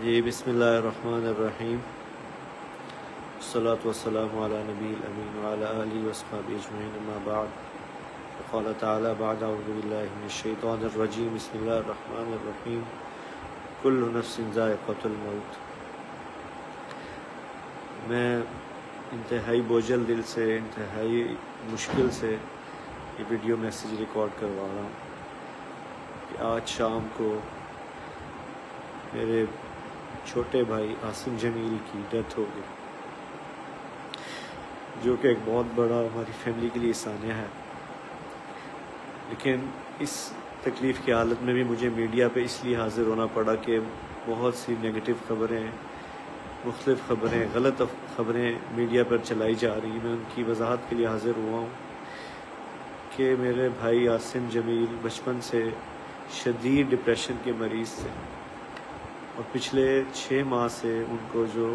جی بسم اللہ الرحمن الرحیم، الصلاۃ والسلام علی نبی الامین وعلی آلہ وصحبہ اجمعین، اما بعد، قال تعالی بعد اعوذ باللہ من الشیطان الرجیم، بسم اللہ الرحمن الرحیم، کل نفس ذائقۃ الموت۔ میں انتہائی بوجھل دل سے، انتہائی مشکل سے یہ ویڈیو میسیج ریکارڈ کروا رہا ہوں کہ آج شام کو میرے چھوٹے بھائی عاصم جمیل کی ڈیتھ ہو گئی، جو کہ ایک بہت بڑا ہماری فیملی کے لیے سانحہ ہے۔ لیکن اس تکلیف کی حالت میں بھی مجھے میڈیا پہ اس لیے حاضر ہونا پڑا کہ بہت سی نگیٹو خبریں، مختلف خبریں، غلط خبریں میڈیا پر چلائی جا رہی ہیں۔ میں ان کی وضاحت کے لیے حاضر ہوا ہوں کہ میرے بھائی عاصم جمیل بچپن سے شدید ڈپریشن کے مریض تھے، اور پچھلے 6 ماہ سے ان کو جو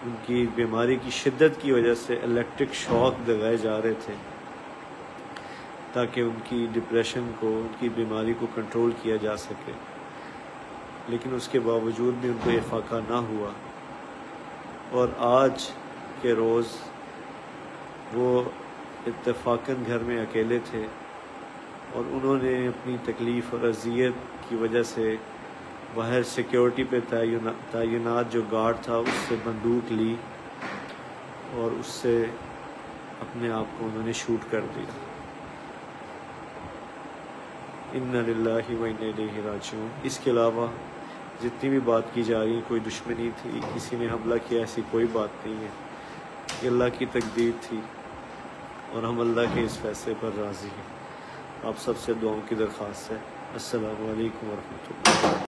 ان کی بیماری کی شدت کی وجہ سے الیکٹرک شاک لگائے جا رہے تھے تاکہ ان کی ڈپریشن کو، ان کی بیماری کو کنٹرول کیا جا سکے، لیکن اس کے باوجود بھی ان کو افاقہ نہ ہوا۔ اور آج کے روز وہ اتفاقاً گھر میں اکیلے تھے، اور انہوں نے اپنی تکلیف اور اذیت کی وجہ سے باہر سیکیورٹی پہ تعینات جو گارڈ تھا اس سے بندوق لی اور اس سے اپنے آپ کو انہوں نے شوٹ کر دیا۔ انا للہ و انا الیہ راجعون۔ اس کے علاوہ جتنی بھی بات کی جا رہی ہے، کوئی دشمنی تھی، کسی نے حملہ کیا، ایسی کوئی بات نہیں ہے۔ یہ اللہ کی تقدیر تھی، اور ہم اللہ کے اس فیصلے پر راضی ہیں۔ آپ سب سے دعاؤں کی درخواست ہے۔ السلام علیکم ورحمۃ اللہ۔